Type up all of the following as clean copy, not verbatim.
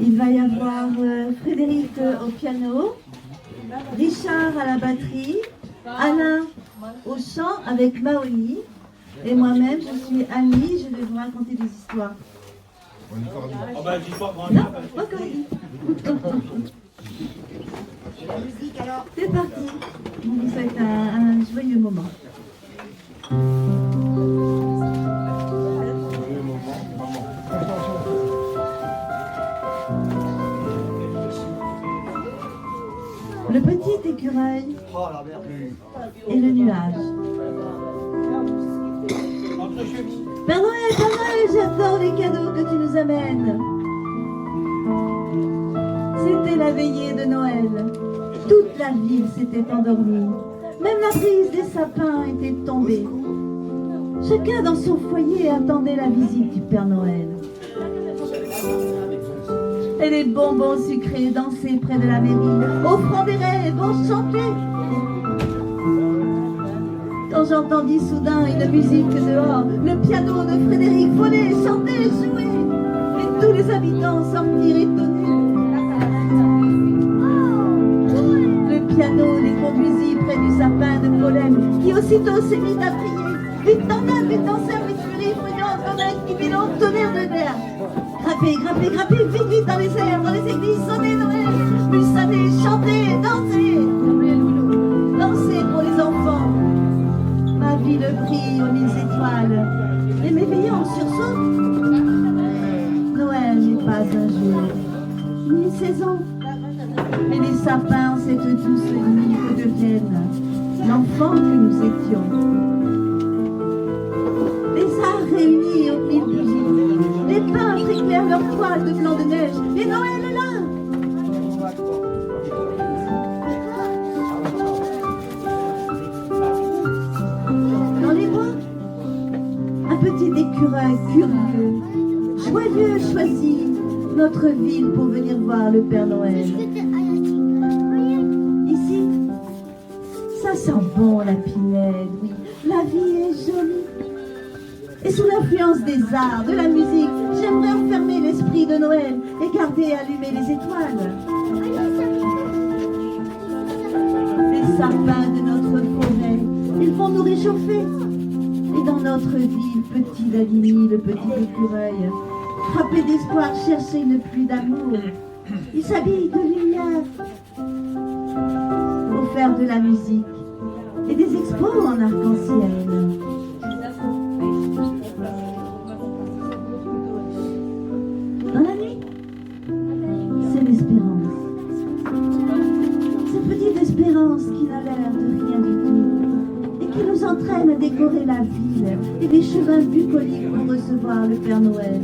Il va y avoir Frédéric au piano, Richard à la batterie, Alain au chant avec Maoli, et moi-même, je suis Annie, je vais vous raconter des histoires. Non, pas Cordy. C'est parti. Donc, ça va être un joyeux moment. Le petit écureuil et le nuage. Père Noël, j'adore les cadeaux que tu nous amènes. C'était la veillée de Noël. Toute la ville s'était endormie. Même la brise des sapins était tombée. Chacun dans son foyer attendait la visite du Père Noël. Et les bonbons sucrés dansaient près de la mairie, offrant des rêves enchantés. Quand j'entendis soudain une musique dehors, le piano de Frédéric volait, chantait, jouait, et tous les habitants sortirent étonnés. Le piano les conduisit près du sapin de pollen, qui aussitôt s'est mis à prier. Vite en âme, vite en serre, vite furie, bruyante comme un jubilant tonnerre de mer. Grappez, grappez, grappez, vite, vite dans les airs, dans les églises, sonnez Noël, musannez, chantez, dansez. Dansez pour les enfants. Ma ville brille aux 1000 étoiles, et m'éveillant en sursaut. Noël n'est pas un jour, ni une saison, mais les sapins, cette douce nuit que deviennent l'enfant que nous étions. Les arts réunis aux 1000 bougies, les peintres éclairent leurs toiles de blanc de neige, et Noël est là. Petit écureuil curieux, joyeux choisit notre ville pour venir voir le Père Noël. Ici, ça sent bon la pinède, oui, la vie est jolie. Et sous l'influence des arts, de la musique, j'aimerais enfermer l'esprit de Noël et garder allumées les étoiles. Les sapins de notre forêt, ils vont nous réchauffer. Et dans notre ville, petit Davini, le petit écureuil, frappé d'espoir, chercher une pluie d'amour. Il s'habille de lumière pour faire de la musique et des expos en arc-en-ciel. Dans la nuit, c'est l'espérance. Cette petite espérance qui n'a l'air de rien du tout, qui nous entraîne à décorer la ville et des chemins bucoliques pour recevoir le Père Noël.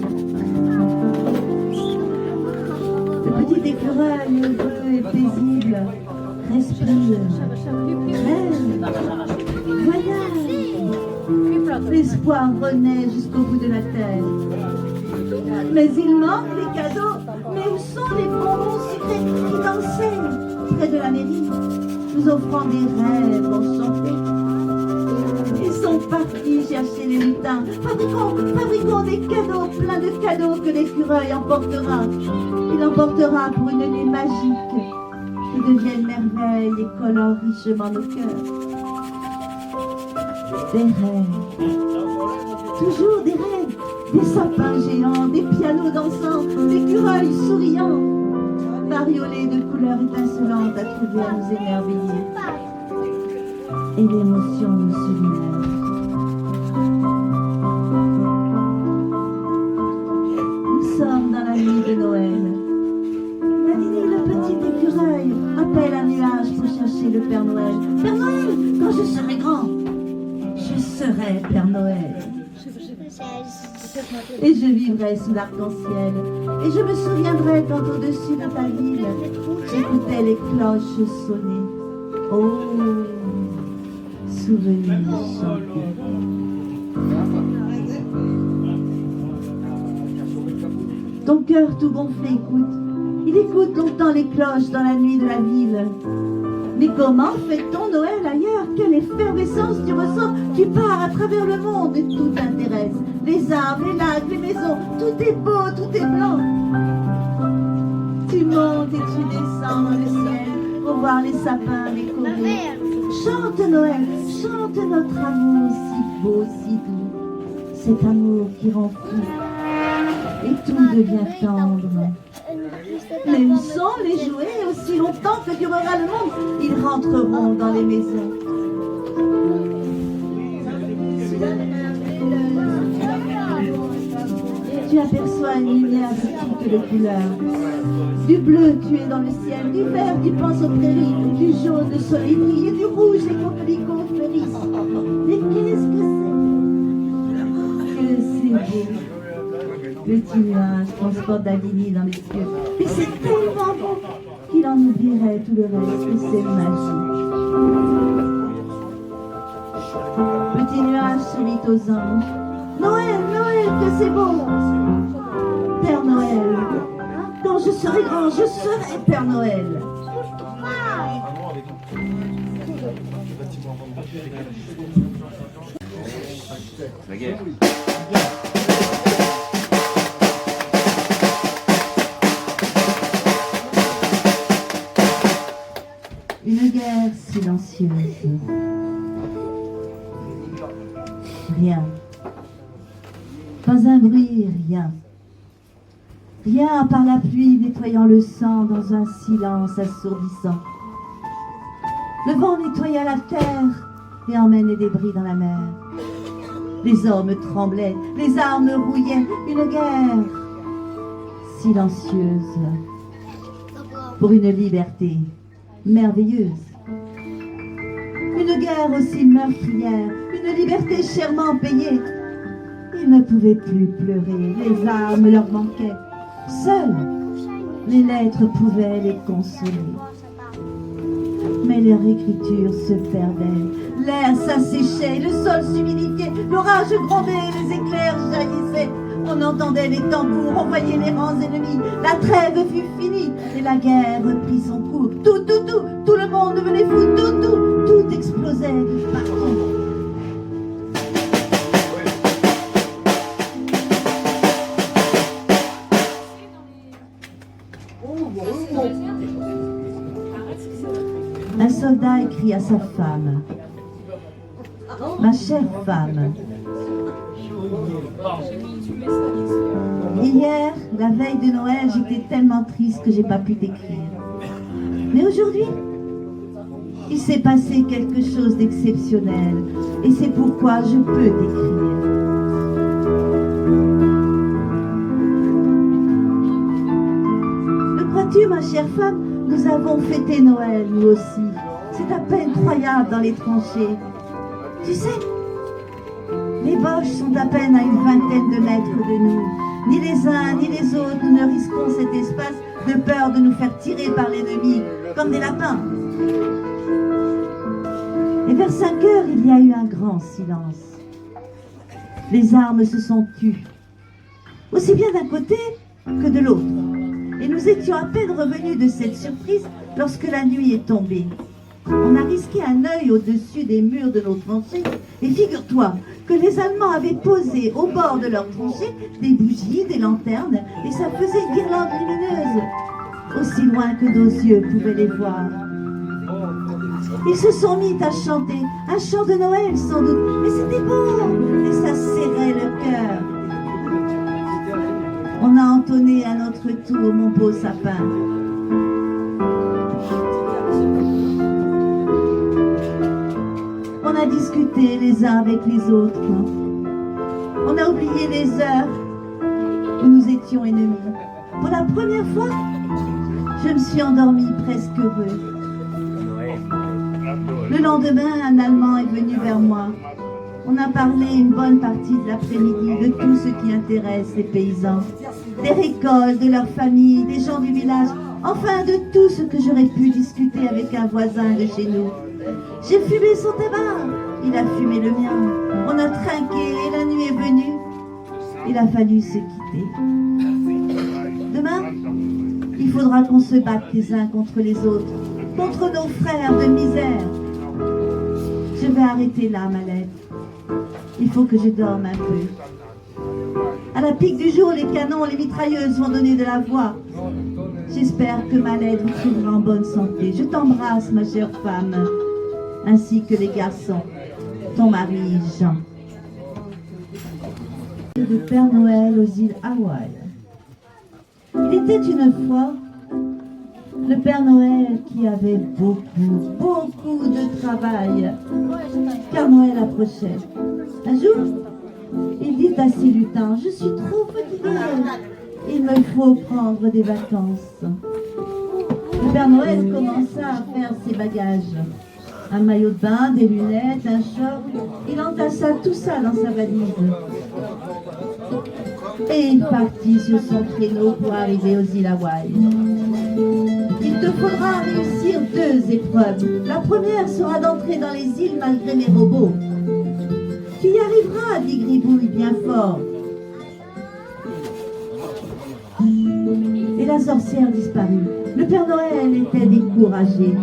Le petit écureuil heureux et paisible respire, rêve, voyage. L'espoir renaît jusqu'au bout de la terre. Mais il manque les cadeaux. Mais où sont les bonbons sucrés qui dansaient près de la mairie, nous offrant des rêves enchantés? Ils sont partis chercher les lutins. Fabriquons des cadeaux, plein de cadeaux que l'écureuil emportera. Il emportera pour une nuit magique qui devienne merveille et colore richement nos cœurs. Des rêves, toujours des rêves, des sapins géants, des pianos dansants, des écureuils souriants, bariolés de couleurs étincelantes à trouver à nous émerveiller. Et l'émotion nous submerge. Nous sommes dans la nuit de Noël. Nadine, le petit écureuil, appelle un nuage pour chercher le Père Noël. Père Noël, quand je serai grand, je serai Père Noël. Et je vivrai sous l'arc-en-ciel. Et je me souviendrai quand au-dessus de ta ville, j'écoutais les cloches sonner. Oh, souvenirs chantés. Ton cœur tout gonflé écoute. Il écoute longtemps les cloches dans la nuit de la ville. Mais comment fait-on Noël ailleurs? Quelle effervescence tu ressens? Tu pars à travers le monde et tout t'intéresse. Les arbres, les lacs, les maisons, tout est beau, tout est blanc. voir les sapins décorés. Chante Noël, chante notre amour si beau, si doux. Cet amour qui rend fou et tout devient tendre. Mais où sont les jouets? Aussi longtemps que durera le monde, ils rentreront dans les maisons. Tu aperçois une lumière de toutes les couleurs. Du bleu, tu es dans le ciel. Du vert, tu penses aux prairies. Du jaune, le soleil brille. Et du rouge, les coquelicots fleurissent. Mais qu'est-ce que c'est beau. Petit nuage transporte Davini dans les cieux. Et c'est tellement beau qu'il en oublierait tout le reste. Et c'est magique. Petit nuage sourit aux anges. Noël, Noël, que c'est beau. Père Noël, quand je serai grand, je serai Père Noël. La guerre. Une guerre silencieuse. Rien. Pas un bruit, rien. Rien à part la pluie nettoyant le sang dans un silence assourdissant. Le vent nettoya la terre et emmène les débris dans la mer. Les hommes tremblaient, les armes rouillaient, une guerre silencieuse pour une liberté merveilleuse. Une guerre aussi meurtrière, une liberté chèrement payée. Ils ne pouvaient plus pleurer, les armes leur manquaient. Seules les lettres pouvaient les consoler. Mais leur écriture se perdait, l'air s'asséchait, le sol s'humidifiait, l'orage grondait, les éclairs jaillissaient. On entendait les tambours, on voyait les rangs ennemis. La trêve fut finie et la guerre reprit son cours. Tout le monde devenait fou, tout explosait partout. Un soldat écrit à sa femme. Ma chère femme, hier, la veille de Noël, j'étais tellement triste que j'ai pas pu t'écrire. Mais aujourd'hui, il s'est passé quelque chose d'exceptionnel et c'est pourquoi je peux t'écrire. Le crois-tu, ma chère femme, nous avons fêté Noël, nous aussi. C'est à peine croyable dans les tranchées. Tu sais, les Boches sont à peine à une vingtaine de mètres de nous. Ni les uns ni les autres, nous ne risquons cet espace de peur de nous faire tirer par l'ennemi, comme des lapins. Et vers 5 heures, il y a eu un grand silence. Les armes se sont tues, aussi bien d'un côté que de l'autre. Et nous étions à peine revenus de cette surprise lorsque la nuit est tombée. On a risqué un œil au-dessus des murs de nos tranchées et figure-toi que les Allemands avaient posé au bord de leurs tranchées des bougies, des lanternes et ça faisait une guirlande lumineuse, aussi loin que nos yeux pouvaient les voir. Ils se sont mis à chanter, un chant de Noël sans doute, mais c'était beau et ça serrait le cœur. On a entonné à notre tour mon beau sapin. On a discuté les uns avec les autres. On a oublié les heures où nous étions ennemis. Pour la première fois, je me suis endormie presque heureux. Le lendemain, un Allemand est venu vers moi. On a parlé une bonne partie de l'après-midi de tout ce qui intéresse les paysans. Des récoltes, de leur famille, des gens du village, enfin de tout ce que j'aurais pu discuter avec un voisin de chez nous. J'ai fumé son tabac, il a fumé le mien. On a trinqué et la nuit est venue. Il a fallu se quitter. Demain, il faudra qu'on se batte les uns contre les autres, contre nos frères de misère. Je vais arrêter là ma lettre. Il faut que je dorme un peu. À la pique du jour, les canons, les mitrailleuses vont donner de la voix. J'espère que ma lettre vous trouvera en bonne santé. Je t'embrasse, ma chère femme, ainsi que les garçons. Ton mari, Jean. De Père Noël aux îles Hawaï. Il était une fois le Père Noël qui avait beaucoup de travail, car Noël approchait. Un jour, il dit à ses lutins, « Je suis trop fatigué, il me faut prendre des vacances. » Le Père Noël commença à faire ses bagages. Un maillot de bain, des lunettes, un short. Il entassa tout ça dans sa valise. Et il partit sur son traîneau pour arriver aux îles Hawaï. Il te faudra réussir 2 épreuves. La première sera d'entrer dans les îles malgré les robots. Tu y arriveras, dit Gribouille bien fort. Et la sorcière disparut. Le Père Noël était découragé.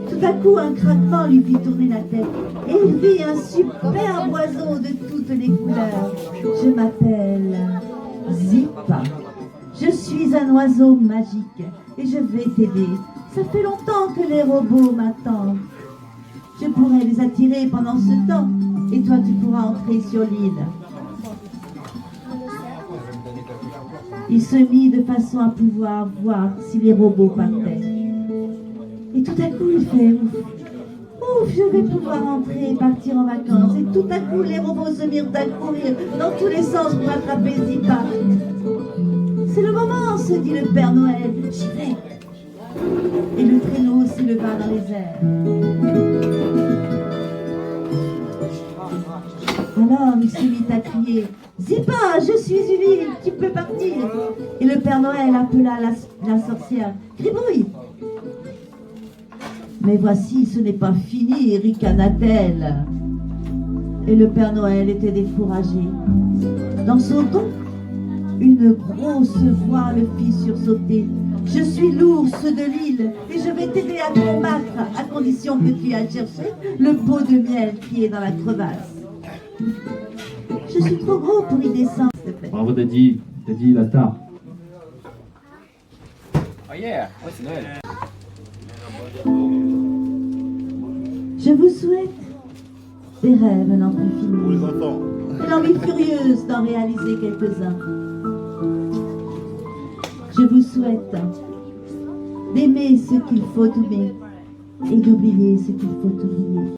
Tout à coup, un craquement lui fit tourner la tête. Et il vit un superbe oiseau de toutes les couleurs. Je m'appelle Zipa. Je suis un oiseau magique et je vais t'aider. Ça fait longtemps que les robots m'attendent. Je pourrais les attirer pendant ce temps et toi tu pourras entrer sur l'île. Il se mit de façon à pouvoir voir si les robots partaient. Et tout à coup il fait ouf, je vais pouvoir entrer et partir en vacances. Et tout à coup les robots se mirent à courir dans tous les sens pour attraper Zipa. C'est le moment, se dit le Père Noël. J'y vais. Et le traîneau s'éleva dans les airs. Alors il se mit à crier « Zipa, je suis une île, tu peux partir !» Et le Père Noël appela la sorcière « Gribouille !» Mais voici, ce n'est pas fini, ricana-t-elle. Et le Père Noël était découragé. Dans son dos, une grosse voix le fit sursauter. « Je suis l'ours de l'île et je vais t'aider à combattre à condition que tu ailles chercher le pot de miel qui est dans la crevasse. » Je suis trop gros pour y descendre, s'il te plaît. Bravo Daddy, Daddy la star. Oh yeah, c'est Noël. Je vous souhaite des rêves n'en plus Pour les finis enfants. et l'envie furieuse d'en réaliser quelques-uns. Je vous souhaite d'aimer ce qu'il faut aimer et d'oublier ce qu'il faut oublier.